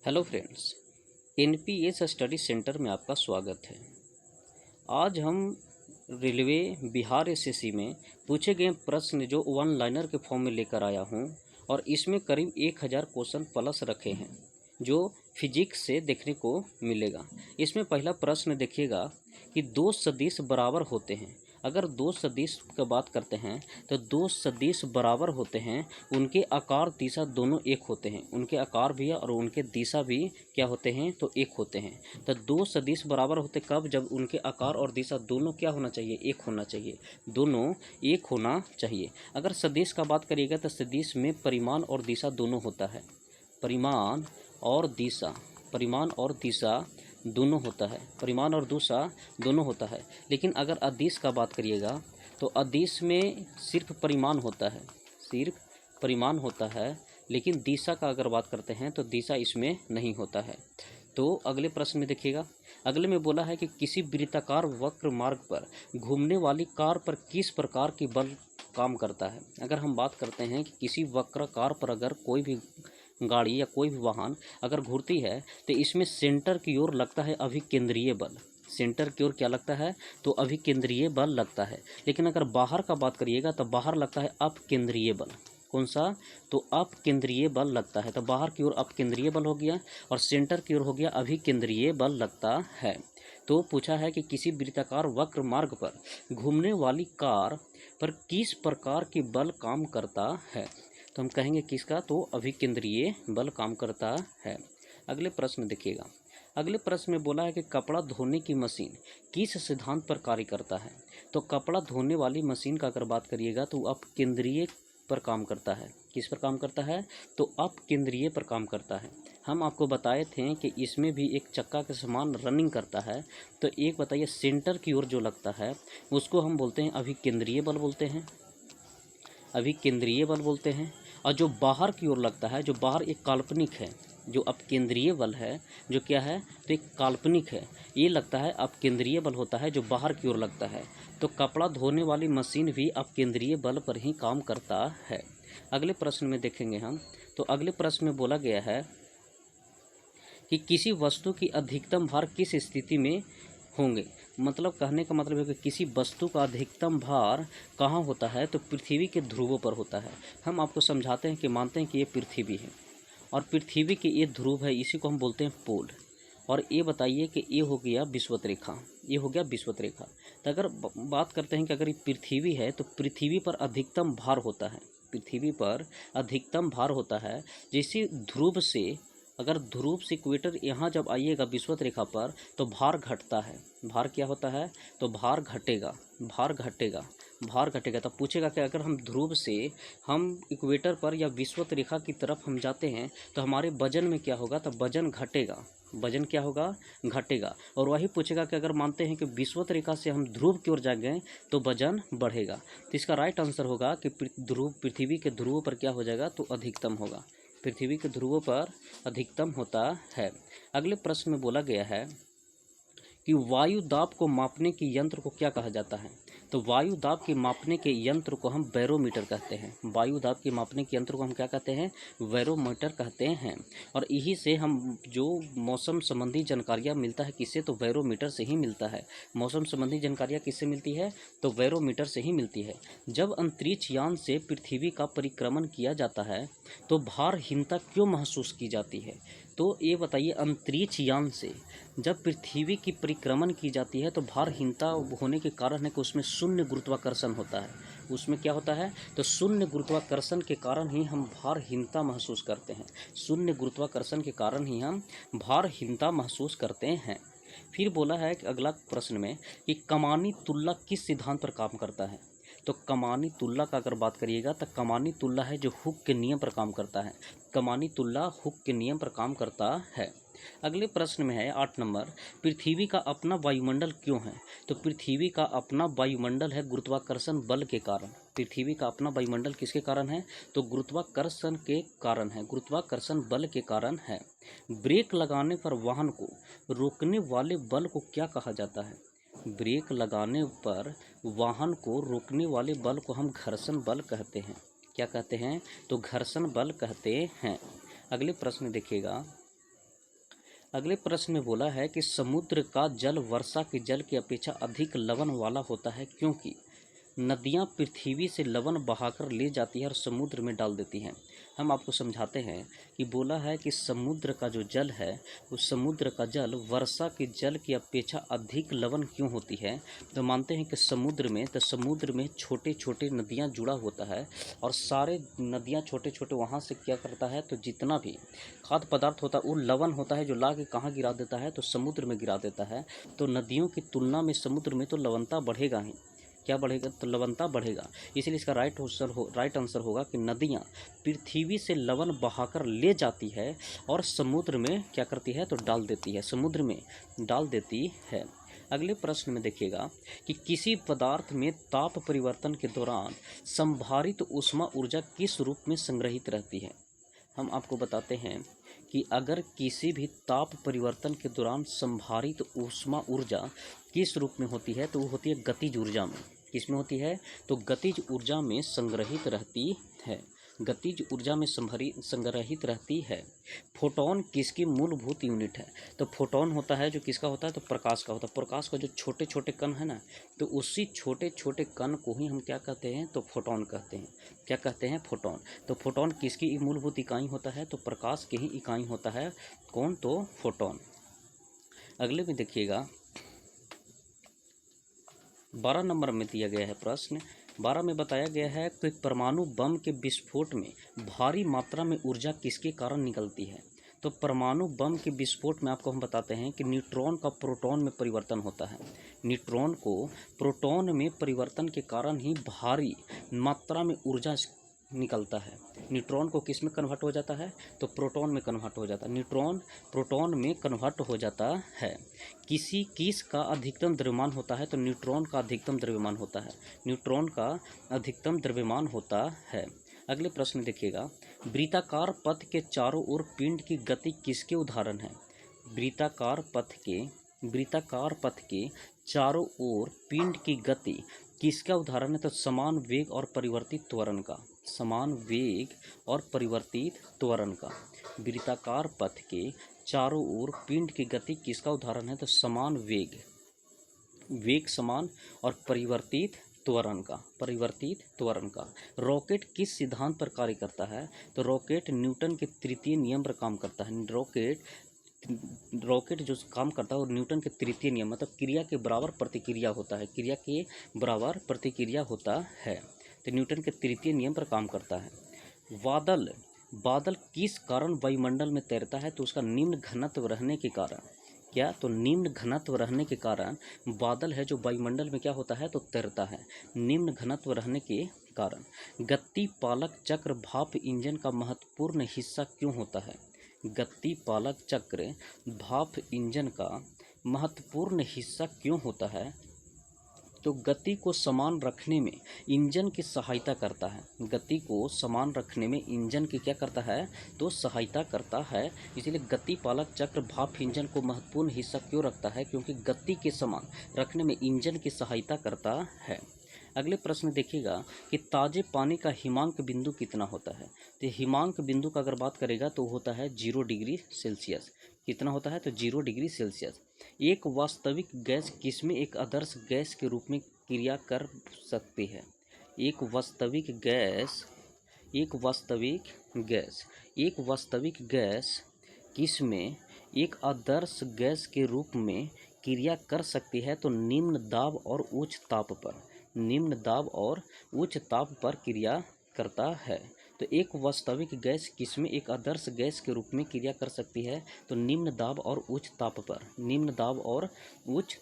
Hello friends, NPS study centre में आपका स्वागत है। आज हम रेलवे बिहार एसएससी में पूछे गए प्रश्न जो वन लाइनर के फॉर्म में लेकर आया हूं और इसमें करीब 1000 क्वेश्चन प्लस रखे हैं जो फिजिक्स से देखने को मिलेगा। इसमें पहला प्रश्न देखिएगा कि दो सदिश बराबर होते हैं। अगर दो सदिश की बात करते हैं तो दो सदिश बराबर होते हैं, उनके आकार दिशा दोनों एक होते हैं। उनके आकार भी और उनके दिशा भी क्या होते हैं तो एक होते हैं। तो दो सदिश बराबर होते कब? जब उनके आकार और दिशा दोनों क्या होना चाहिए? एक होना चाहिए। दोनों एक होना चाहिए। अगर सदिश का बात करिएगा तो सदिश में परिमाण और दिशा दोनों होता है। परिमाण और दिशा दोनों होता है। परिमाण और दिशा दोनों होता है। लेकिन अगर अदिश का बात करिएगा तो अदिश में सिर्फ परिमाण होता है, लेकिन दिशा का अगर बात करते हैं तो दिशा इसमें नहीं होता है। तो अगले प्रश्न में देखिएगा। अगले में बोला है कि किसी वृत्ताकार वक्र मार्ग पर घूमने वाली कार पर किस प्रकार की बल काम करता है। अगर हम बात करते हैं कि किसी वक्राकार पर अगर कोई भी गाड़ी या कोई भी वाहन अगर घूरती है तो इसमें सेंटर की ओर लगता है अभिकेंद्रीय बल। सेंटर की ओर क्या लगता है तो अभिकेंद्रीय बल लगता है। लेकिन अगर बाहर का बात करिएगा तो बाहर लगता है अपकेंद्रीय बल। कौन सा? तो अपकेंद्रीय बल लगता है। तो बाहर की ओर अपकेंद्रीय बल हो गया और सेंटर की ओर हो गया अभिकेंद्रीय बल लगता है। तो पूछा है कि किसी वृत्ताकार वक्र मार्ग पर घूमने वाली कार पर किस प्रकार की बल काम करता है। तो हम कहेंगे किसका? तो अभिकेंद्रीय बल काम करता है। अगले प्रश्न देखिएगा। अगले प्रश्न में बोला है कि कपड़ा धोने की मशीन किस सिद्धांत पर कार्य करता है। तो कपड़ा धोने वाली मशीन का अगर बात करिएगा तो अपकेंद्रीय पर काम करता है। किस पर काम करता है? तो अपकेंद्रीय पर काम करता है। हम आपको बताए थे कि इसमें भी एक चक्का के समान रनिंग करता है। तो एक बताइए, सेंटर की ओर जो लगता है उसको हम बोलते हैं अभिकेंद्रीय बल बोलते हैं, अभिकेंद्रीय बल बोलते हैं। और जो बाहर की ओर लगता है, जो बाहर एक काल्पनिक है, जो अपकेंद्रीय बल है जो क्या है तो एक काल्पनिक है, ये लगता है अपकेंद्रीय बल होता है जो बाहर की ओर लगता है। तो कपड़ा धोने वाली मशीन भी अपकेंद्रीय बल पर ही काम करता है। अगले प्रश्न में देखेंगे हम। तो अगले प्रश्न में बोला गया है कि किसी वस्तु की अधिकतम भार किस स्थिति में होंगे। मतलब कहने का मतलब है कि किसी वस्तु का अधिकतम भार कहाँ होता है तो पृथ्वी के ध्रुवों पर होता है। हम आपको समझाते हैं कि मानते हैं कि ये पृथ्वी है और पृथ्वी के ये ध्रुव है, इसी को हम बोलते हैं पोल। और ये बताइए कि ये हो गया विषुवत रेखा, ये हो गया विषुवत रेखा। तो अगर बात करते हैं कि अगर ये पृथ्वी है तो पृथ्वी पर अधिकतम भार होता है, पृथ्वी पर अधिकतम भार होता है। जैसे ध्रुव से, अगर ध्रुव से इक्वेटर यहाँ जब आइएगा विषुवत रेखा पर तो भार घटता है। भार क्या होता है तो भार घटेगा, भार घटेगा, भार घटेगा। तब पूछेगा कि अगर हम ध्रुव से हम इक्वेटर पर या विषुवत रेखा की तरफ हम जाते हैं तो हमारे वजन में क्या होगा? तो वजन घटेगा, वजन क्या होगा? घटेगा। और वही पूछेगा कि अगर मानते हैं कि विषुवत रेखा से हम ध्रुव की ओर जाएंगे तो वजन बढ़ेगा। तो इसका राइट आंसर होगा कि ध्रुव, पृथ्वी के ध्रुवों पर क्या हो जाएगा तो अधिकतम होगा, पृथ्वी के ध्रुवों पर अधिकतम होता है। अगले प्रश्न में बोला गया है कि वायु दाब को मापने के यंत्र को क्या कहा जाता है। तो वायु दाब के मापने के यंत्र को हम बैरोमीटर कहते हैं। वायु दाब के मापने के यंत्र को हम क्या कहते हैं? बैरोमीटर कहते हैं। और यही से हम जो मौसम संबंधी जानकारियाँ मिलता है किससे? तो बैरोमीटर से ही मिलता है। मौसम संबंधी जानकारियाँ किससे मिलती है? तो बैरोमीटर से ही मिलती है। जब अंतरिक्ष यान से पृथ्वी का परिक्रमण किया जाता है तो भारहीनता क्यों महसूस की जाती है। तो ये बताइए, अंतरिक्ष यान से जब पृथ्वी की परिक्रमण की जाती है तो भारहीनता होने के कारण है कि उसमें शून्य गुरुत्वाकर्षण होता है। उसमें क्या होता है तो शून्य गुरुत्वाकर्षण के कारण ही हम भारहीनता महसूस करते हैं। शून्य गुरुत्वाकर्षण के कारण ही हम भारहीनता महसूस करते हैं। फिर बोला है कि अगला प्रश्न में कि कमानी तुल्ला किस सिद्धांत पर काम करता है। तो कमानी तुल्ला का अगर बात करिएगा तो कमानी तुल्ला है जो हुक के नियम पर काम करता है। कमानी तुल्ला हुक के नियम पर काम करता है। अगले प्रश्न में है 8 नंबर, पृथ्वी का अपना वायुमंडल क्यों है। तो पृथ्वी का अपना वायुमंडल है गुरुत्वाकर्षण बल के कारण। पृथ्वी का अपना वायुमंडल किसके कारण है? तो गुरुत्वाकर्षण के कारण है, गुरुत्वाकर्षण बल के कारण है। ब्रेक लगाने पर वाहन को रोकने वाले बल को क्या कहा जाता है। ब्रेक लगाने पर वाहन को रोकने वाले बल को हम घर्षण बल कहते हैं। क्या कहते हैं? तो घर्षण बल कहते हैं। अगले प्रश्न देखिएगा। अगले प्रश्न में बोला है कि समुद्र का जल वर्षा के जल की अपेक्षा अधिक लवण वाला होता है क्योंकि नदियाँ पृथ्वी से लवण बहाकर ले जाती है और समुद्र में डाल देती हैं। हम आपको समझाते हैं कि बोला है कि समुद्र का जो जल है उस समुद्र का जल वर्षा के जल की अपेक्षा अधिक लवण क्यों होती है। तो मानते हैं कि समुद्र में छोटे छोटे नदियाँ जुड़ा होता है और सारे नदियाँ छोटे छोटे वहाँ से क्या करता है, तो जितना भी खाद्य पदार्थ होता है वो लवण होता है जो ला के कहाँ गिरा देता है, तो समुद्र में गिरा देता है। तो नदियों की तुलना में समुद्र में तो लवणता बढ़ेगा ही। क्या बढ़ेगा, तो लवणता बढ़ेगा। इसलिए इसका राइट आंसर होगा कि नदियाँ पृथ्वी से लवण बहाकर ले जाती है और समुद्र में क्या करती है, तो डाल देती है, समुद्र में डाल देती है। अगले प्रश्न में देखिएगा कि किसी पदार्थ में ताप परिवर्तन के दौरान संभारित ऊष्मा ऊर्जा किस रूप में संग्रहित रहती है। हम आपको बताते हैं कि अगर किसी भी ताप परिवर्तन के दौरान संभारित ऊष्मा ऊर्जा किस रूप में होती है, तो वो होती है गतिज ऊर्जा में। किस में होती है, तो गतिज ऊर्जा में संग्रहित रहती है। गतिज ऊर्जा में संग्रहित रहती है। फोटोन किसकी मूलभूत यूनिट है, तो फोटोन होता है जो किसका होता है, तो प्रकाश का होता है। प्रकाश का जो छोटे छोटे कण है ना, तो उसी छोटे छोटे कण को ही हम क्या कहते हैं, तो फोटोन कहते हैं। क्या कहते हैं, फोटोन। तो फोटोन किसकी मूलभूत इकाई होता है, तो प्रकाश की ही इकाई होता है। कौन, तो फोटोन। अगले में देखिएगा 12 नंबर में दिया गया है प्रश्न। 12 में बताया गया है कि परमाणु बम के विस्फोट में भारी मात्रा में ऊर्जा किसके कारण निकलती है। तो परमाणु बम के विस्फोट में आपको हम बताते हैं कि न्यूट्रॉन का प्रोटॉन में परिवर्तन होता है। न्यूट्रॉन को प्रोटॉन में परिवर्तन के कारण ही भारी मात्रा में ऊर्जा निकलता है। न्यूट्रॉन को किस में कन्वर्ट हो जाता है, तो प्रोटॉन में कन्वर्ट हो जाता है। न्यूट्रॉन प्रोटॉन में कन्वर्ट हो जाता है। किस का अधिकतम द्रव्यमान होता है, तो न्यूट्रॉन का अधिकतम द्रव्यमान होता है। न्यूट्रॉन का अधिकतम द्रव्यमान होता है। अगले प्रश्न देखिएगा, वृत्ताकार पथ के चारों ओर पिंड की गति किसके उदाहरण है। वृत्ताकार पथ के चारों ओर पिंड की गति किसका उदाहरण है, तो समान वेग और परिवर्तित त्वरण का। समान वेग और परिवर्तित त्वरण का। वृत्ताकार पथ के चारों ओर पिंड की गति किसका उदाहरण है, तो समान वेग समान और परिवर्तित त्वरण का। रॉकेट किस सिद्धांत पर कार्य करता है, तो रॉकेट न्यूटन के तृतीय नियम पर काम करता है। रॉकेट जो काम करता है और न्यूटन के तृतीय नियम, मतलब क्रिया के बराबर प्रतिक्रिया होता है। क्रिया के बराबर प्रतिक्रिया होता है, तो न्यूटन के तृतीय नियम पर काम करता है। बादल किस कारण वायुमंडल में तैरता है, तो उसका निम्न घनत्व रहने के कारण। क्या, तो निम्न घनत्व रहने के कारण बादल है जो वायुमंडल में क्या होता है, तो तैरता है, निम्न घनत्व रहने के कारण। गतिपालक चक्र भाप इंजन का महत्वपूर्ण हिस्सा क्यों होता है। गतिपालक चक्र भाप इंजन का महत्वपूर्ण हिस्सा क्यों होता है, तो गति को समान रखने में इंजन की सहायता करता है। गति को समान रखने में इंजन की क्या करता है, तो सहायता करता है। इसलिए गतिपालक चक्र भाप इंजन को महत्वपूर्ण हिस्सा क्यों रखता है, क्योंकि गति के समान रखने में इंजन की सहायता करता है। अगले प्रश्न देखिएगा कि ताजे पानी का हिमांक बिंदु कितना होता है। तो हिमांक बिंदु का अगर बात करेगा तो होता है 0 डिग्री सेल्सियस। कितना होता है, तो 0 डिग्री सेल्सियस। एक वास्तविक गैस किसमें एक आदर्श गैस के रूप में क्रिया कर सकती है। एक वास्तविक गैस किसमें एक आदर्श गैस के रूप में क्रिया कर सकती है, तो निम्न दाब और उच्च ताप पर क्रिया करता है। तो एक वास्तविक गैस किसमें एक आदर्श गैस के रूप में क्रिया कर सकती है, तो निम्न दाब और उच्च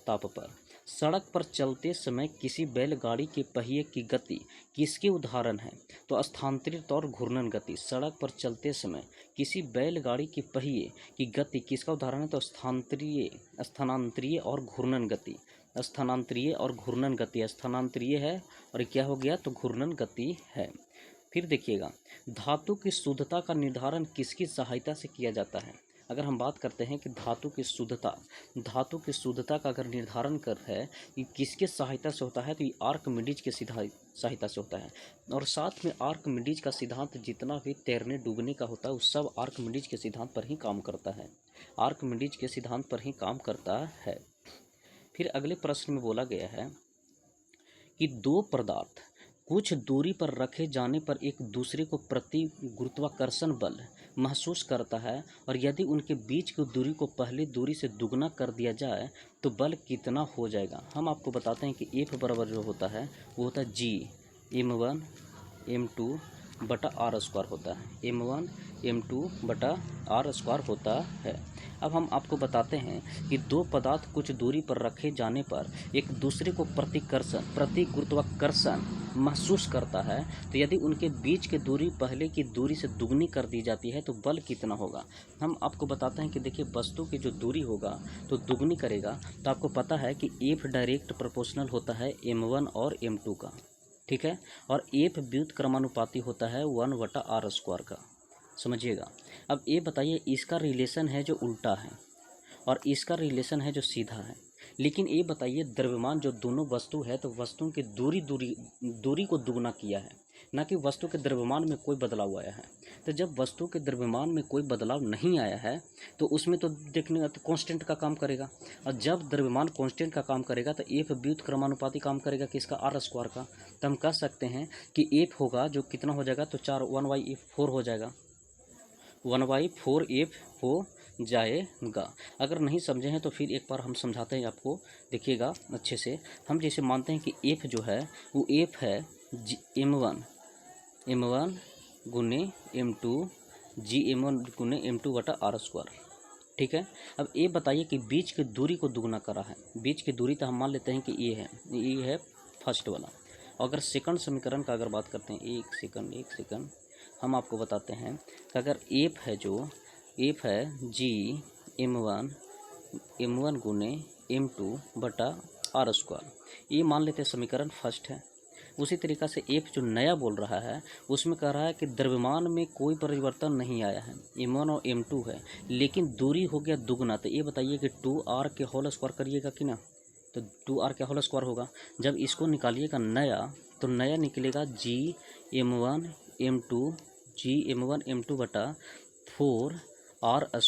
ताप पर। सड़क पर चलते समय किसी बैलगाड़ी के पहिए की गति किसके उदाहरण है, तो स्थानांतरित और घूर्णन गति। सड़क पर चलते समय किसी बैलगाड़ी के पहिए की गति किसका उदाहरण है, तो स्थानांतरीय और घूर्णन गति। स्थानांतरीय है और क्या हो गया, तो घूर्णन गति है। फिर देखिएगा, धातु की शुद्धता का निर्धारण किसकी सहायता से किया जाता है। अगर हम बात करते हैं कि धातु की शुद्धता का अगर निर्धारण कर है कि किसके सहायता से होता है, तो ये आर्किमिडीज के सहायता से होता है। और साथ में आर्किमिडीज का सिद्धांत जितना भी तैरने डूबने का होता है वो सब आर्किमिडीज के सिद्धांत पर ही काम करता है, आर्किमिडीज के सिद्धांत पर ही काम करता है। फिर अगले प्रश्न में बोला गया है कि दो पदार्थ कुछ दूरी पर रखे जाने पर एक दूसरे को प्रति गुरुत्वाकर्षण बल महसूस करता है, और यदि उनके बीच की दूरी को पहले दूरी से दुगना कर दिया जाए तो बल कितना हो जाएगा। हम आपको बताते हैं कि F बराबर जो होता है वो होता है G m1 m2 बटा r स्क्वायर होता है, m1 m2 बटा r स्क्वायर होता है। अब हम आपको बताते हैं कि दो पदार्थ कुछ दूरी पर रखे जाने पर एक दूसरे को प्रति गुरुत्वाकर्षण महसूस करता है, तो यदि उनके बीच की दूरी पहले की दूरी से दुगनी कर दी जाती है तो बल कितना होगा। हम आपको बताते हैं कि देखिए वस्तु की जो दूरी होगा तो दुगनी करेगा, तो आपको पता है कि F डायरेक्ट प्रोपोर्शनल होता है m1 और m2 का, ठीक है, और F व्युत्क्रमानुपाती होता है 1/r स्क्वायर का, समझिएगा। अब ये बताइए इसका रिलेशन है जो उल्टा है और इसका रिलेशन है जो सीधा है, लेकिन ये बताइए द्रव्यमान जो दोनों वस्तु है तो वस्तुओं की दूरी को दुगना किया है, ना कि वस्तु के द्रव्यमान में कोई बदलाव आया है। तो जब वस्तु के द्रव्यमान में कोई बदलाव नहीं आया है तो उसमें तो देखने तो कांस्टेंट का काम करेगा, और जब द्रव्यमान कांस्टेंट का काम करेगा तो F व्युत्क्रमानुपाती काम करेगा किसका, r स्क्वायर का। तो हम कह सकते हैं कि F होगा जो कितना हो जाएगा, तो 1/4 हो जाएगा, 1/4F हो जाएगा। अगर नहीं समझे हैं तो फिर एक बार हम समझाते हैं आपको, देखिएगा अच्छे से। हम जैसे मानते हैं कि F जो है वो F है m1 गुने m2 m1 गुने m2 बटा r स्क्वायर, ठीक है। अब ये बताइए कि बीच की दूरी को दुगना करा है, बीच की दूरी तो हम मान लेते हैं कि ये है फर्स्ट वाला। अगर सेकंड समीकरण का अगर बात करते हैं, एक सेकंड हम आपको बताते हैं कि अगर F है G m1 गुने m2 बटा r स्क्वायर, ये मान लेते हैं समीकरण फर्स्ट है। उसी तरीक़ा से F जो नया बोल रहा है उसमें कह रहा है कि द्रव्यमान में कोई परिवर्तन नहीं आया है, m1 और m2 है, लेकिन दूरी हो गया दुगना। तो ये बताइए कि 2r के होल स्क्वायर करिएगा कि ना, तो 2r के होल स्क्वायर होगा। जब इसको निकालिएगा नया तो नया निकलेगा G m1 m2 बटा 4r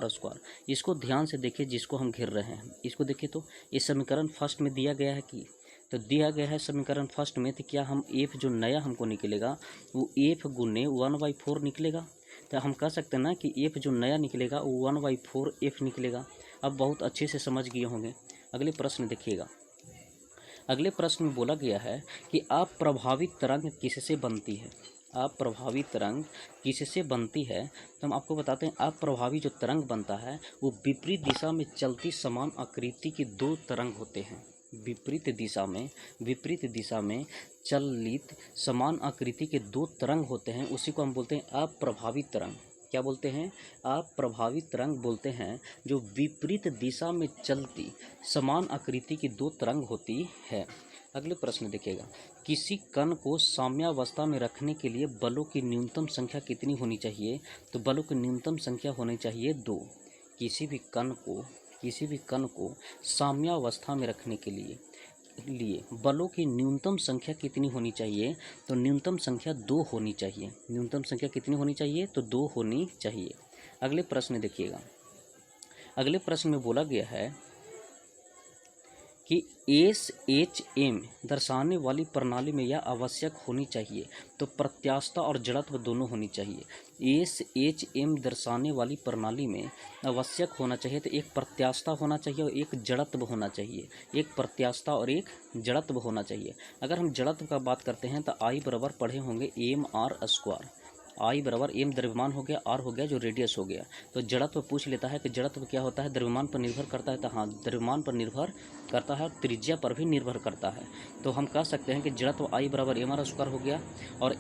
स्क्वायर। इसको ध्यान से देखिए, जिसको हम घेर रहे हैं इसको देखिए, तो इस समीकरण फर्स्ट में दिया गया है कि, तो दिया गया है समीकरण फर्स्ट में, तो क्या हम F जो नया हमको निकलेगा वो F गुने 1/4 निकलेगा। तो हम कह सकते हैं ना कि F जो नया निकलेगा वो 1/4F निकलेगा। अब बहुत अच्छे से समझ गए होंगे। अगले प्रश्न देखिएगा। अगले प्रश्न में बोला गया है कि अप्रभावित तरंग किससे बनती है, अप्रभावित तरंग किससे बनती है। तो हम आपको बताते हैं अप्रभावी जो तरंग बनता है वो विपरीत दिशा में चलती समान आकृति की दो तरंग होते हैं, विपरीत दिशा में चलित समान आकृति के दो तरंग होते हैं, उसी को हम बोलते हैं अप्रभावित तरंग। क्या बोलते हैं, अप्रभावित तरंग बोलते हैं जो विपरीत दिशा में चलती समान आकृति की दो तरंग होती है। अगले प्रश्न देखिएगा, किसी कण को साम्यावस्था में रखने के लिए बलों की न्यूनतम संख्या कितनी होनी चाहिए। तो बलों की न्यूनतम संख्या होनी चाहिए 2। किसी भी कण को साम्यावस्था में रखने के लिए बलों की न्यूनतम संख्या कितनी होनी चाहिए। तो न्यूनतम संख्या 2 होनी चाहिए। न्यूनतम संख्या कितनी होनी चाहिए, तो 2 होनी चाहिए। अगले प्रश्न देखिएगा। अगले प्रश्न में बोला गया है कि SHM दर्शाने वाली प्रणाली में यह आवश्यक होनी चाहिए। तो प्रत्यास्थता और जड़त्व दोनों होनी चाहिए। SHM दर्शाने वाली प्रणाली में आवश्यक होना चाहिए, तो एक प्रत्यास्थता होना चाहिए और एक जड़त्व होना चाहिए। एक प्रत्यास्थता और एक जड़त्व होना चाहिए। अगर हम जड़त्व का बात करते हैं तो I बराबर पढ़े होंगे mr स्क्वायर। I बराबर m द्रव्यमान हो गया, r हो गया जो रेडियस हो गया। तो जड़त्व पूछ लेता है कि जड़त्व क्या होता है, द्रव्यमान पर निर्भर करता है। तो हाँ, द्रव्यमान पर निर्भर करता है और त्रिज्या पर भी निर्भर करता है। तो हम कह सकते हैं कि जड़त्व I बराबर mr स्क्वायर हो गया। और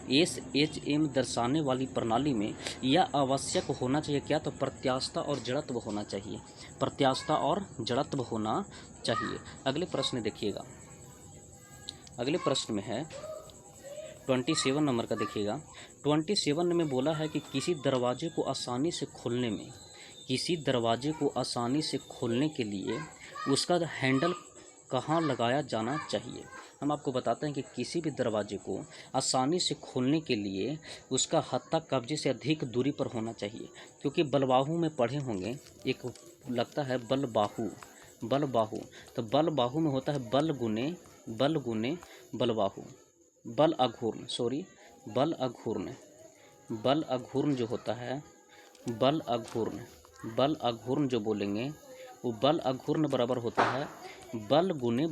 SHM दर्शाने वाली प्रणाली में यह आवश्यक होना चाहिए क्या, तो प्रत्यास्थता और जड़त्व होना चाहिए। प्रत्यास्थता और जड़त्व होना चाहिए। अगले प्रश्न देखिएगा। अगले प्रश्न में है 27 नंबर का देखिएगा। 27 में बोला है कि किसी दरवाजे को आसानी से खोलने के लिए उसका हैंडल कहाँ लगाया जाना चाहिए। हम आपको बताते हैं कि किसी भी दरवाजे को आसानी से खोलने के लिए उसका हत्था कब्जे से अधिक दूरी पर होना चाहिए, क्योंकि बलबाहु में पढ़े होंगे, एक लगता है बलबाहु, तो बलबाहु में होता है बल गुने बलबाहु, बल अघूर्ण जो होता है, बल अघूर्ण जो बोलेंगे वो बल अघूर्ण बराबर होता है बल गुने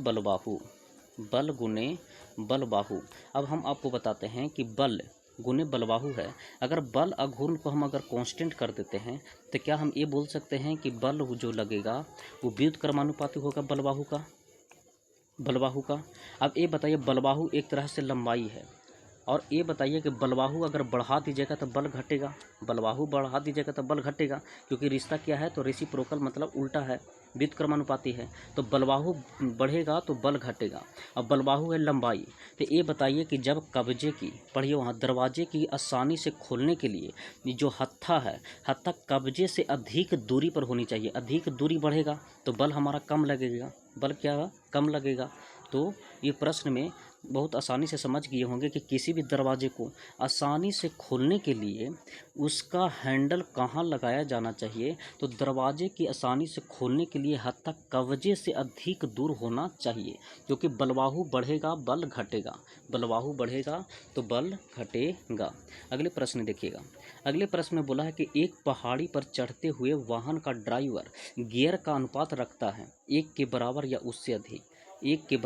बलबाहु। अब हम आपको बताते हैं कि बल गुने बलबाहु है। अगर बल अघूर्ण को हम अगर कांस्टेंट कर देते हैं तो क्या हम ये बोल सकते हैं कि बल जो लगेगा वो व्युत्क्रमानुपाती होगा बलबाहु का। अब ये बताइए, बलबाहु एक तरह से लंबाई है, और ये बताइए कि बलबाहु अगर बढ़ा दीजिएगा तो बल घटेगा, क्योंकि रिश्ता क्या है, तो रेसिप्रोकल मतलब उल्टा है, व्युत्क्रमानुपाती है। तो बलबाहु बढ़ेगा तो बल घटेगा। अब बलबाहु है लंबाई, तो ये बताइए कि जब कब्जे की, पढ़िए वहाँ, दरवाजे की आसानी से खोलने के लिए जो हत्था कब्जे से अधिक दूरी पर होनी चाहिए। अधिक दूरी बढ़ेगा तो बल हमारा कम लगेगा, कम लगेगा। तो ये प्रश्न में बहुत आसानी से समझ गए होंगे कि किसी भी दरवाजे को आसानी से खोलने के लिए उसका हैंडल कहाँ लगाया जाना चाहिए। तो दरवाजे की आसानी से खोलने के लिए हत्था कब्जे से अधिक दूर होना चाहिए, क्योंकि बलबाहु बढ़ेगा बल घटेगा, बलबाहु बढ़ेगा तो बल घटेगा। अगले प्रश्न देखिएगा। अगले प्रश्न में बोला है कि एक पहाड़ी पर चढ़ते हुए वाहन का ड्राइवर गियर का अनुपात रखता है 1 के बराबर या उससे अधिक, 1 के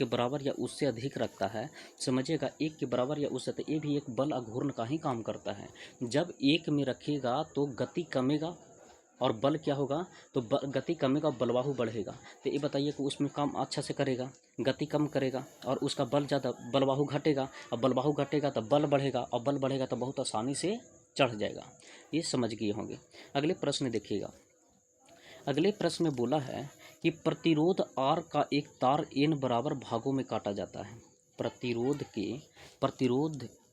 बराबर या उससे अधिक रखता है। समझिएगा, 1 के बराबर या उससे अधिक, ये भी एक बल अघूर्ण का ही काम करता है। जब 1 में रखेगा तो गति कमेगा और बल क्या होगा, तो गति कमेगा और बलबाहु बढ़ेगा। तो ये बताइए कि उसमें काम अच्छा से करेगा, गति कम करेगा और उसका बल ज़्यादा, बलबाहु घटेगा, और बलबाहु घटेगा तो बल बढ़ेगा, और बल बढ़ेगा तो बहुत आसानी से चढ़ जाएगा। ये समझ गए होंगे। अगले प्रश्न देखिएगा। अगले प्रश्न में बोला है कि प्रतिरोध R का एक तार N बराबर भागों में काटा जाता है। प्रतिरोध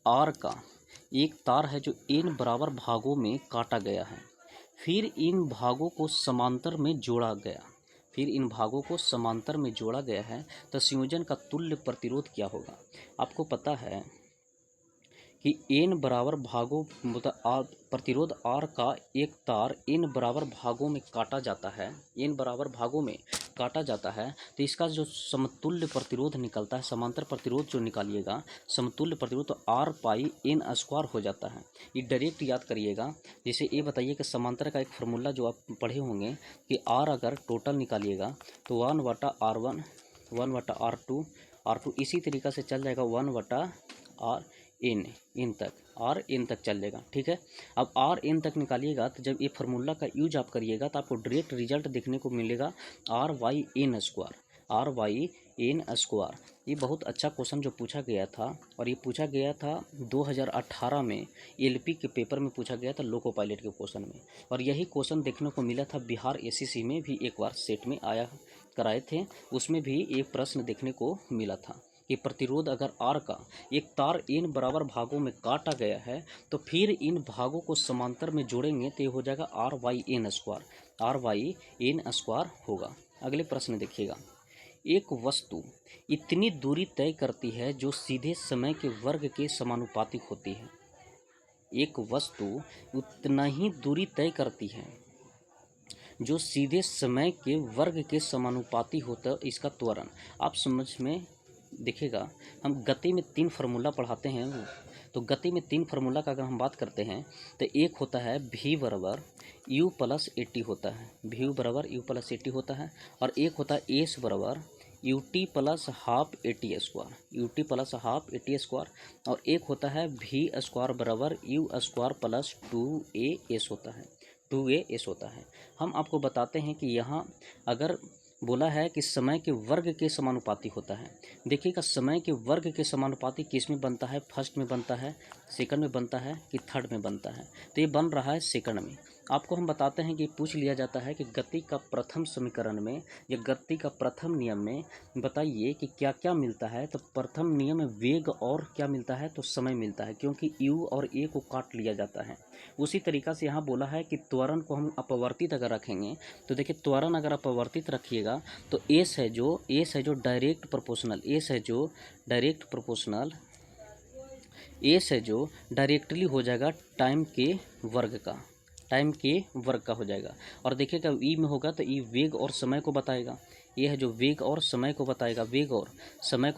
R का एक तार है जो N बराबर भागों में काटा गया है, फिर इन भागों को समांतर में जोड़ा गया है, तो संयोजन का तुल्य प्रतिरोध क्या होगा। आपको पता है कि N बराबर भागों, प्रतिरोध R का एक तार N बराबर भागों में काटा जाता है, तो इसका जो समतुल्य प्रतिरोध निकलता है, समांतर प्रतिरोध जो निकालिएगा, समतुल्य प्रतिरोध, तो R पाई N स्क्वायर हो जाता है। ये डायरेक्ट याद करिएगा। जैसे ये बताइए कि समांतर का एक फार्मूला जो आप पढ़े होंगे कि R अगर टोटल निकालिएगा तो 1/R1, 1/R2, इसी तरीक़ा से चल जाएगा 1/RN तक चल जाएगा। ठीक है। अब RN तक निकालिएगा तो जब ये फार्मूला का यूज आप करिएगा तो आपको डायरेक्ट रिजल्ट देखने को मिलेगा RYN स्क्वायर। ये बहुत अच्छा क्वेश्चन जो पूछा गया था, और ये पूछा गया था 2018 में LP के पेपर में पूछा गया था, लोको पायलट के क्वेश्चन में। और यही क्वेश्चन देखने को मिला था बिहार ACC में भी, एक बार सेट में आया कराए थे, उसमें भी एक प्रश्न देखने को मिला था कि प्रतिरोध अगर R का एक तार N बराबर भागों में काटा गया है तो फिर इन भागों को समांतर में जोड़ेंगे तो ये हो जाएगा RYN स्क्वायर होगा। अगले प्रश्न देखिएगा। एक वस्तु इतनी दूरी तय करती है जो सीधे समय के वर्ग के समानुपातिक होती है। एक वस्तु उतना ही दूरी तय करती है जो सीधे समय के वर्ग के समानुपाती होता है। इसका त्वरण आप समझ में देखिएगा। हम गति में 3 फार्मूला पढ़ाते हैं, तो गति में 3 फार्मूला का अगर हम बात करते हैं तो एक होता है v बराबर u प्लस 80 होता है, v बराबर u प्लस 80 होता है, और एक होता है s बराबर ut प्लस हाफ 80 स्क्वायर, और एक होता है v स्क्वायर बराबर u स्क्वायर प्लस 2as होता है। हम आपको बताते हैं कि यहाँ अगर बोला है कि समय के वर्ग के समानुपाती होता है। देखिएगा, समय के वर्ग के समानुपाती किस में बनता है, फर्स्ट में बनता है, सेकंड में बनता है कि थर्ड में बनता है, तो ये बन रहा है सेकंड में। आपको हम बताते हैं कि पूछ लिया जाता है कि गति का प्रथम समीकरण में या गति का प्रथम नियम में बताइए कि क्या क्या मिलता है। तो प्रथम नियम में वेग और क्या मिलता है, तो समय मिलता है, क्योंकि u और a को काट लिया जाता है। उसी तरीक़ा से यहाँ बोला है कि त्वरण को हम अपवर्तित अगर रखेंगे तो देखिए त्वरण अगर अपवर्तित रखिएगा तो एस है जो डायरेक्ट प्रोपोर्शनल एस है जो डायरेक्टली हो जाएगा टाइम के वर्ग का हो जाएगा। और देखिएगा ई में होगा तो ई वेग और समय को बताएगा, ये है जो वेग और समय को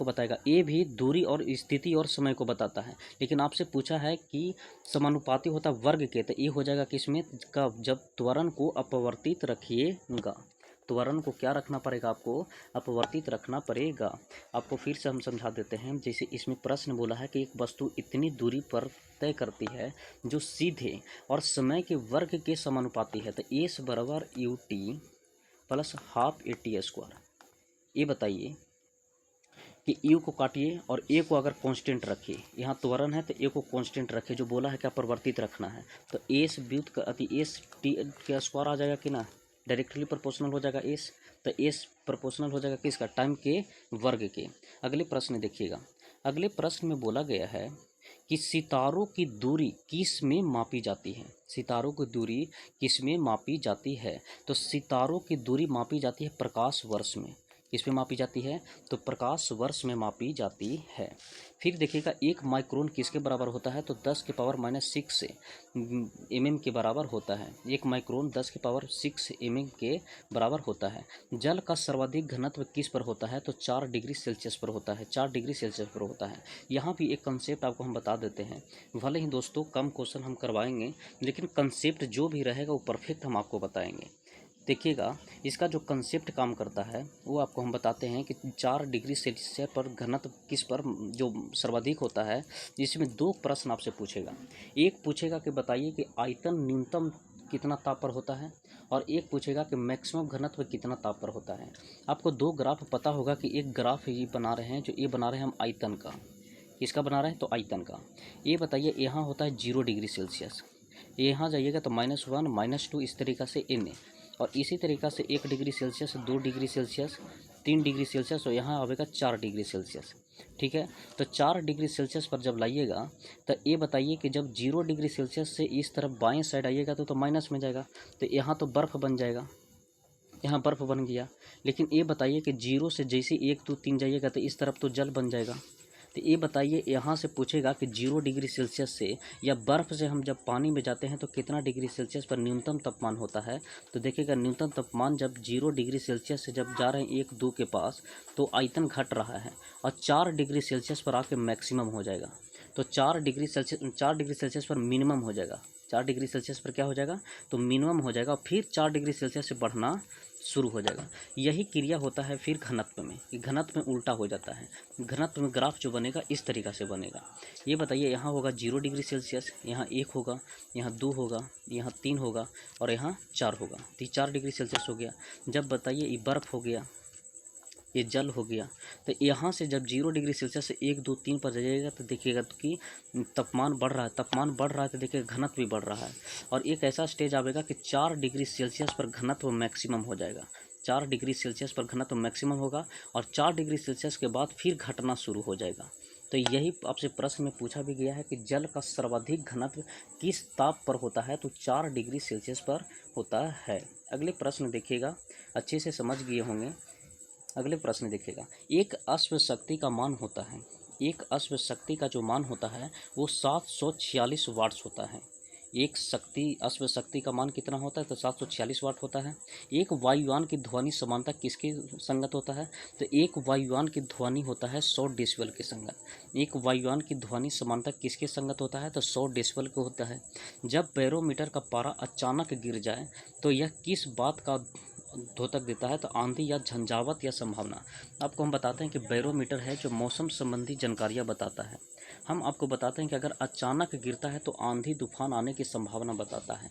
बताएगा। ए भी दूरी और स्थिति और समय को बताता है। लेकिन आपसे पूछा है कि समानुपाती होता वर्ग के, तो ये हो जाएगा किसमें, कब, जब त्वरण को अपवर्तित रखिएगा। त्वरण को क्या रखना पड़ेगा, आपको अपवर्तित रखना पड़ेगा। आपको फिर से हम समझा देते हैं। जैसे इसमें प्रश्न बोला है कि एक वस्तु इतनी दूरी पर तय करती है जो सीधे और समय के वर्ग के समानुपाती है, तो एस बराबर U T plus half A T square. ये बताइए कि यू को काटिए और ए को अगर कांस्टेंट रखिए, यहाँ त्वरण है तो ए को कांस्टेंट रखिए, जो बोला है क्या परिवर्तित रखना है, तो एस व्युत का एस टी का स्क्वायर आ जाएगा कि ना, डायरेक्टली प्रोपोर्शनल हो जाएगा एस, तो एस प्रोपोर्शनल हो जाएगा किसका, टाइम के वर्ग के। अगले प्रश्न देखिएगा। अगले प्रश्न में बोला गया है कि सितारों की दूरी किस में मापी जाती है। सितारों की दूरी किस में मापी जाती है, तो सितारों की दूरी मापी जाती है प्रकाश वर्ष में। किस में मापी जाती है, तो प्रकाश वर्ष में मापी जाती है। फिर देखिएगा 1 माइक्रोन किसके बराबर होता है, तो 10 के पावर -6 से mm के बराबर होता है। 1 माइक्रोन 10 के पावर 6 mm के बराबर होता है। जल का सर्वाधिक घनत्व किस पर होता है, तो 4 डिग्री सेल्सियस पर होता है। 4 डिग्री सेल्सियस पर होता है। यहाँ भी एक कंसेप्ट आपको हम बता देते हैं। भले ही दोस्तों कम क्वेश्चन हम करवाएंगे, लेकिन कंसेप्ट जो भी रहेगा वो परफेक्ट हम आपको बताएंगे। देखिएगा इसका जो कंसेप्ट काम करता है वो आपको हम बताते हैं कि 4 डिग्री सेल्सियस पर घनत्व किस पर जो सर्वाधिक होता है, जिसमें 2 प्रश्न आपसे पूछेगा। एक पूछेगा कि बताइए कि आयतन न्यूनतम कितना ताप पर होता है, और एक पूछेगा कि मैक्सिमम घनत्व कितना ताप पर होता है। आपको 2 ग्राफ पता होगा कि एक ग्राफ ये बना रहे हैं, जो ये बना रहे हैं हम आयतन का। किसका बना रहे हैं, तो आयतन का। ये बताइए यहाँ होता है 0 डिग्री सेल्सियस, यहाँ जाइएगा तो -1 -2 इस तरीक़ा से n, और इसी तरीक़ा से 1 degree Celsius, 2 degree Celsius, 3 degree Celsius, और यहाँ आएगा 4 डिग्री सेल्सियस। ठीक है, तो 4 डिग्री सेल्सियस पर जब लाइएगा तो ये बताइए कि जब 0 डिग्री सेल्सियस से इस तरफ बाएं साइड आइएगा तो माइनस में जाएगा, तो यहाँ तो बर्फ़ बन जाएगा, यहाँ बर्फ़ बन गया। लेकिन ये बताइए कि 0 से जैसे 1 2 3 जाइएगा तो इस तरफ तो जल बन जाएगा। तो ये बताइए यहाँ से पूछेगा कि 0 डिग्री सेल्सियस से या बर्फ़ से हम जब पानी में जाते हैं तो कितना डिग्री सेल्सियस पर न्यूनतम तापमान होता है। तो देखिएगा न्यूनतम तापमान जब 0 डिग्री सेल्सियस से जब जा रहे हैं 1 2 के पास, तो आयतन घट रहा है, और 4 डिग्री सेल्सियस पर आके मैक्सिमम हो जाएगा। तो 4 डिग्री सेल्सियस पर मिनिमम हो जाएगा। 4 डिग्री सेल्सियस पर क्या हो जाएगा, तो मिनिमम हो जाएगा, फिर 4 डिग्री सेल्सियस से बढ़ना शुरू हो जाएगा। यही क्रिया होता है फिर घनत्व में, कि घनत्व में उल्टा हो जाता है। घनत्व में ग्राफ जो बनेगा इस तरीक़ा से बनेगा। ये बताइए यहाँ होगा 0 डिग्री सेल्सियस, यहाँ 1 होगा, यहाँ 2 होगा, यहाँ 3 होगा, और यहाँ 4 होगा। तो 4 डिग्री सेल्सियस हो गया। जब बताइए ये बर्फ़ हो गया, ये जल हो गया, तो यहाँ से जब 0 डिग्री सेल्सियस से 1 2 3 पर जाइएगा तो देखिएगा कि तापमान बढ़ रहा है, तो देखिएगा घनत्व भी बढ़ रहा है। और एक ऐसा स्टेज आएगा कि 4 डिग्री सेल्सियस पर घनत्व मैक्सिमम हो जाएगा। 4 डिग्री सेल्सियस पर घनत्व मैक्सिमम होगा, और 4 डिग्री सेल्सियस के बाद फिर घटना शुरू हो जाएगा। तो यही आपसे प्रश्न में पूछा भी गया है कि जल का सर्वाधिक घनत्व किस ताप पर होता है, तो 4 डिग्री सेल्सियस पर होता है। अगले प्रश्न देखिएगा, अच्छे से समझ गए होंगे। अगले प्रश्न देखिएगा। एक अश्व शक्ति का मान होता है, एक अश्व शक्ति का जो मान होता है वो 746 वाट्स होता है। एक अश्व शक्ति का मान कितना होता है, तो 746 वाट होता है। एक वायुयान की ध्वनि समानता किसके संगत होता है, तो एक वायुयान की ध्वनि होता है 100 डेसिबल के संगत। एक वायुयान की ध्वनि समानता किसके संगत होता है, तो 100 डेसिबल को होता है। जब बैरोमीटर का पारा अचानक गिर जाए तो यह किस बात का द्योतक देता है, तो आंधी या झंझावत या संभावना। आपको हम बताते हैं कि बैरोमीटर है जो मौसम संबंधी जानकारियाँ बताता है। हम आपको बताते हैं कि अगर अचानक गिरता है तो आंधी तूफान आने की संभावना बताता है,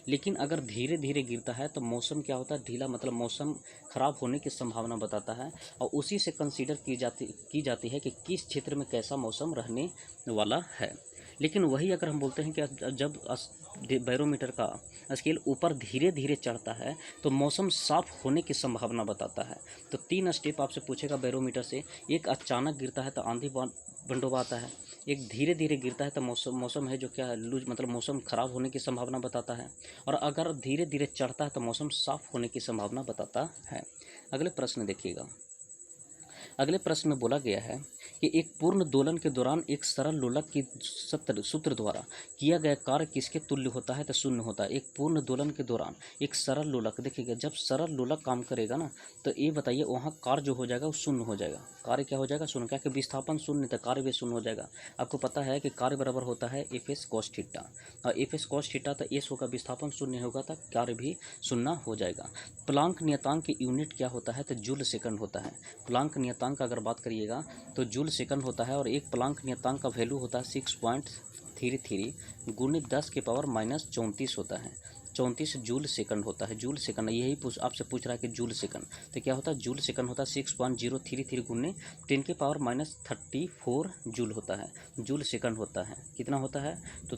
लेकिन अगर धीरे धीरे गिरता है तो मौसम क्या होता है, ढीला, मतलब मौसम खराब होने की संभावना बताता है। और उसी से कंसीडर की जाती है कि किस क्षेत्र में कैसा मौसम रहने वाला है। लेकिन वही अगर हम बोलते हैं कि जब बैरोमीटर का स्केल ऊपर धीरे धीरे चढ़ता है तो मौसम साफ होने की संभावना बताता है। तो 3 स्टेप आपसे पूछेगा बैरोमीटर से, एक अचानक गिरता है तो आंधी बंडोबा आता है, एक धीरे धीरे गिरता है तो मौसम है जो क्या है लूज, मतलब मौसम खराब होने की संभावना बताता है, और अगर धीरे धीरे चढ़ता है तो मौसम साफ होने की संभावना बताता है। अगले प्रश्न देखिएगा। अगले प्रश्न में बोला गया है कि एक पूर्ण दोलन के दौरान एक सरल लोलक की सूत्र द्वारा किया गया कार्य किसके तुल्य होता है? तो शून्य होता है। एक पूर्ण दोलन के दौरान एक सरल लोलक, देखिएगा जब सरल लोलक काम करेगा ना तो ये बताइए वहाँ कार्य जो हो जाएगा वो शून्य हो जाएगा। कार्य क्या हो जाएगा? शून्य। क्या कि विस्थापन शून्य था, कार्य भी शून्य हो जाएगा। आपको पता है कि कार्य बराबर होता है एफ एस कॉस थीटा, और एफ एस कॉस थीटा तो एस होगा, विस्थापन शून्य होगा तो कार्य भी शून्य हो जाएगा। प्लांक नियतांक की यूनिट क्या होता है? तो जूल सेकंड होता है। प्लांक नियतांक का अगर बात करिएगा तो जूल सेकंड होता है, और एक प्लांक नियतांक का वैल्यू होता है 6.33 गुणित 10 के पावर -34 होता है। 34 जूल सेकंड होता है। जूल सेकंड यही आपसे पूछ रहा है कि जूल सेकंड तो क्या होता है? जूल सेकंड होता है 6.033 गुने 10 के पावर -34 जूल होता है। जूल सेकंड होता है। कितना होता है? तो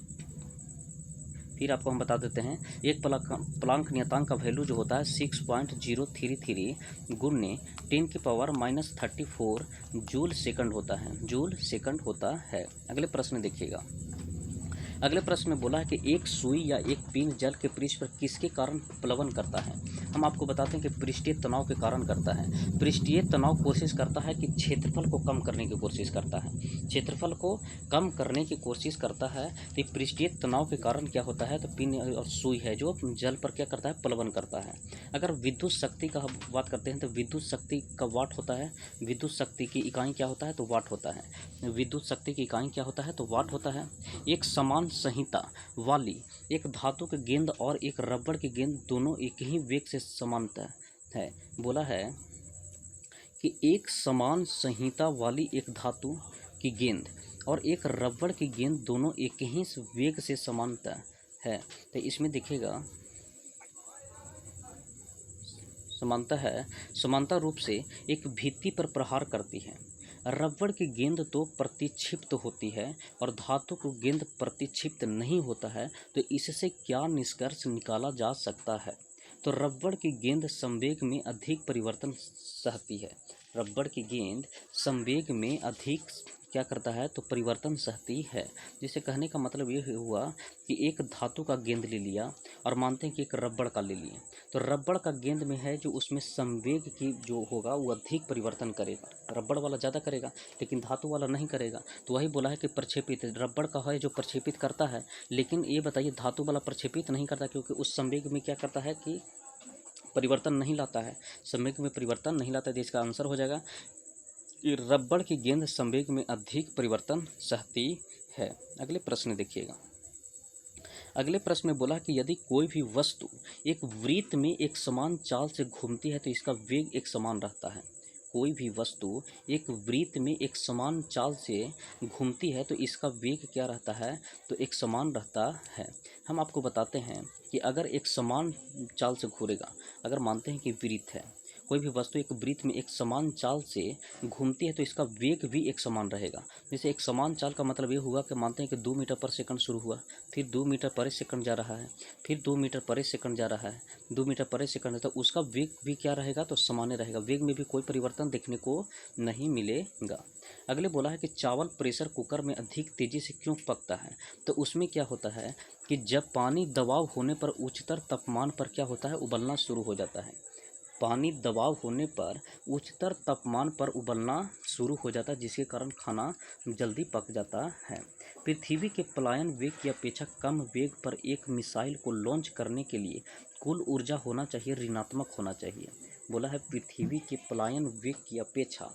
फिर आपको हम बता देते हैं, एक प्लांक नियतांक का वैल्यू जो होता है 6.033 गुने 10 की पावर -34 जूल सेकंड होता है। जूल सेकंड होता है। अगले प्रश्न देखिएगा। अगले प्रश्न में बोला है कि एक सुई या एक पिन जल के पृष्ठ पर किसके कारण प्लवन करता है? हम आपको बताते हैं कि पृष्ठीय तनाव के कारण करता है। पृष्ठीय तनाव कोशिश करता है कि क्षेत्रफल को कम करने की कोशिश करता है, क्षेत्रफल को कम करने की कोशिश करता है। तो पृष्ठीय तनाव के कारण क्या होता है? तो पिन और सुई है जो जल पर क्या करता है? प्लवन करता है। अगर विद्युत शक्ति का बात करते हैं तो विद्युत शक्ति का वाट होता है। विद्युत शक्ति की इकाई क्या होता है? तो वाट होता है। विद्युत शक्ति की इकाई क्या होता है? तो वाट होता है। एक समान संहिता वाली एक धातु के गेंद और एक रबड़ की गेंद दोनों एक ही वेग से समानता है। बोला है कि एक समान संहिता वाली एक धातु की गेंद और एक रबड़ की गेंद दोनों एक ही वेग से समानता है। तो इसमें देखिएगा समानता है, समानता रूप से एक भित्ति पर प्रहार करती है। रबड़ की गेंद तो प्रतिक्षिप्त होती है और धातु को गेंद प्रतिक्षिप्त नहीं होता है। तो इससे क्या निष्कर्ष निकाला जा सकता है? तो रबड़ की गेंद संवेग में अधिक परिवर्तन सहती है। रबड़ की गेंद संवेग में अधिक क्या करता है? तो परिवर्तन सहती है। जिसे कहने का मतलब ये हुआ कि एक धातु का गेंद ले लिया और मानते हैं कि एक रबड़ का ले लिए, तो रबड़ का गेंद में है जो उसमें संवेग की जो होगा वो अधिक परिवर्तन करेगा, रबड़ वाला ज़्यादा करेगा लेकिन धातु वाला नहीं करेगा। तो वही बोला है कि प्रक्षेपित, रबड़ का है जो प्रक्षेपित करता है, लेकिन ये बताइए धातु वाला प्रक्षेपित नहीं करता, क्योंकि उस संवेग में क्या करता है कि परिवर्तन नहीं लाता है, संवेग में परिवर्तन नहीं लाता है। तो इसका आंसर हो जाएगा कि रबड़ की गेंद संवेग में अधिक परिवर्तन सहती है। अगले प्रश्न देखिएगा। अगले प्रश्न में बोला कि यदि कोई भी वस्तु एक वृत्त में एक समान चाल से घूमती है तो इसका वेग एक समान रहता है। कोई भी वस्तु एक वृत्त में एक समान चाल से घूमती है तो इसका वेग क्या रहता है? तो एक समान रहता है। हम आपको बताते हैं कि अगर एक समान चाल से घूरेगा, अगर मानते हैं कि वृत्त है, कोई भी वस्तु एक वृत्त में एक समान चाल से घूमती है तो इसका वेग भी एक समान रहेगा। जैसे एक समान चाल का मतलब ये हुआ कि मानते हैं कि 2 मीटर पर सेकंड शुरू हुआ, फिर 2 मीटर पर सेकंड जा रहा है, फिर 2 मीटर पर सेकंड जा रहा है, 2 मीटर पर सेकंड है, तो उसका वेग भी क्या रहेगा? तो समान रहेगा। वेग में भी कोई परिवर्तन देखने को नहीं मिलेगा। अगले बोला है कि चावल प्रेशर कुकर में अधिक तेज़ी से क्यों पकता है? तो उसमें क्या होता है कि जब पानी दबाव होने पर उच्चतर तापमान पर क्या होता है? उबलना शुरू हो जाता है। पानी दबाव होने पर उच्चतर तापमान पर उबलना शुरू हो जाता है, जिसके कारण खाना जल्दी पक जाता है। पृथ्वी के पलायन वेग की अपेक्षा कम वेग पर एक मिसाइल को लॉन्च करने के लिए कुल ऊर्जा होना चाहिए, ऋणात्मक होना चाहिए। बोला है पृथ्वी के पलायन वेग की अपेक्षा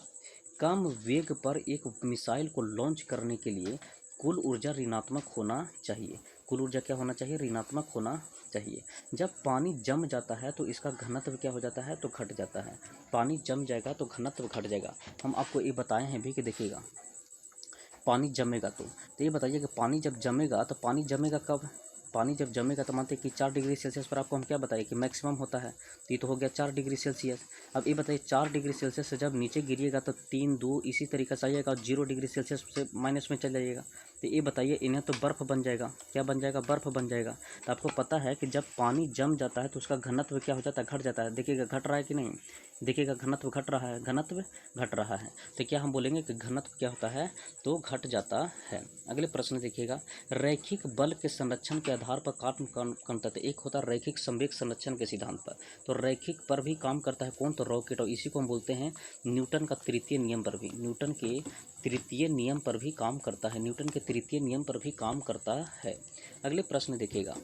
कम वेग पर एक मिसाइल को लॉन्च करने के लिए कुल ऊर्जा ऋणात्मक होना चाहिए। कुल ऊर्जा क्या होना चाहिए? ऋणात्मक होना चाहिए। जब पानी जम जाता है तो इसका घनत्व क्या हो जाता है? तो घट जाता है। पानी जम जाएगा तो घनत्व घट जाएगा। हम आपको ये बताए हैं भी कि देखिएगा पानी जमेगा तो ये बताइए कि पानी जब जमेगा तो पानी जमेगा कब? पानी जब जमेगा तो मानते हैं कि 4 डिग्री सेल्सियस पर आपको हम क्या बताइए कि मैक्सिमम होता है, तो ये तो हो गया 4 डिग्री सेल्सियस। अब ये बताइए 4 डिग्री सेल्सियस से जब नीचे गिरिएगा तो 3, 2 इसी तरीके से आइएगा और 0 डिग्री सेल्सियस से माइनस में चल जाइएगा। तो ये बताइए, इन्हें तो बर्फ़ बन जाएगा। क्या बन जाएगा? बर्फ़ बन जाएगा। तो आपको पता है कि जब पानी जम जाता है तो उसका घनत्व क्या हो जाता है? घट जाता है। देखिएगा घट रहा है कि नहीं? देखिएगा घनत्व घट रहा है, घनत्व घट रहा है। तो क्या हम बोलेंगे कि घनत्व क्या होता है? तो घट जाता है। अगले प्रश्न देखिएगा, रैखिक बल के संरक्षण के आधार पर काम कौन करता है? एक होता है रैखिक संवेग संरक्षण के सिद्धांत पर। तो रैखिक पर भी काम करता है कौन? तो रॉकेट। और इसी को हम बोलते हैं न्यूटन का तृतीय नियम पर भी, न्यूटन के तृतीय नियम पर भी काम करता है, न्यूटन के तृतीय नियम पर भी काम करता है। अगले प्रश्न देखिएगा,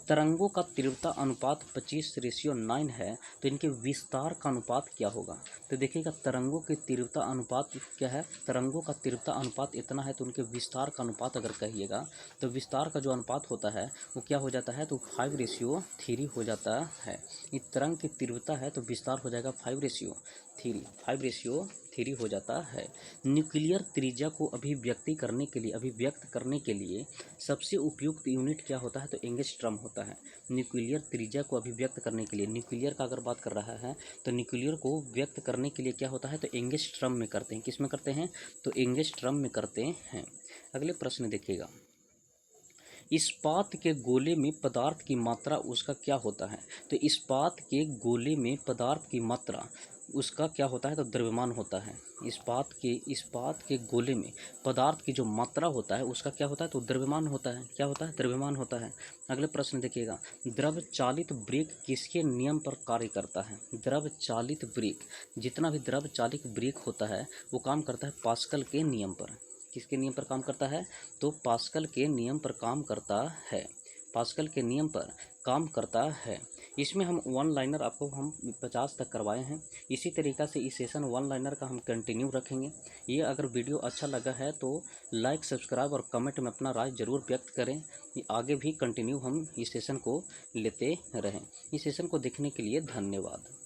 तरंगों का तीव्रता अनुपात 25:9 है, तो इनके विस्तार का अनुपात क्या होगा? तो देखिएगा तरंगों की तीव्रता अनुपात क्या है? तरंगों का तीव्रता अनुपात इतना है, तो उनके विस्तार का अनुपात अगर कहिएगा तो विस्तार का जो अनुपात होता है वो क्या हो जाता है? तो 5:3 हो जाता है। ये तरंग की तीव्रता है तो विस्तार हो जाएगा 5:3 हो जाता है। न्यूक्लियर त्रिज्या को अभिव्यक्त करने के लिए सबसे उपयुक्त यूनिट क्या होता है? तो एंगस्ट्रॉम होता है। न्यूक्लियर त्रिज्या को अभिव्यक्त करने के लिए, न्यूक्लियर का अगर बात कर रहा है तो न्यूक्लियर को व्यक्त करने के लिए क्या होता है? तो एंगस्ट्रॉम में करते हैं। किस में करते हैं? तो एंगस्ट्रॉम में करते हैं। अगले प्रश्न देखिएगा, इस्पात के गोले में पदार्थ की मात्रा उसका क्या होता है? तो इस्पात के गोले में पदार्थ की मात्रा उसका क्या होता है? तो द्रव्यमान होता है। इस्पात के गोले में पदार्थ की जो मात्रा होता है उसका क्या होता है? तो द्रव्यमान होता है। क्या होता है? द्रव्यमान होता है। अगले प्रश्न देखिएगा, द्रव चालित ब्रेक किसके नियम पर कार्य करता है? द्रव चालित ब्रेक, जितना भी द्रव चालित ब्रेक होता है वो काम करता है पास्कल के नियम पर। किसके नियम पर काम करता है? तो पास्कल के नियम पर काम करता है। पास्कल के नियम पर काम करता है। इसमें हम वन लाइनर आपको हम 50 तक करवाए हैं। इसी तरीक़ा से इस सेशन वन लाइनर का हम कंटिन्यू रखेंगे। ये अगर वीडियो अच्छा लगा है तो लाइक, सब्सक्राइब और कमेंट में अपना राय ज़रूर व्यक्त करें। आगे भी कंटिन्यू हम इस सेशन को लेते रहें। इस सेशन को देखने के लिए धन्यवाद।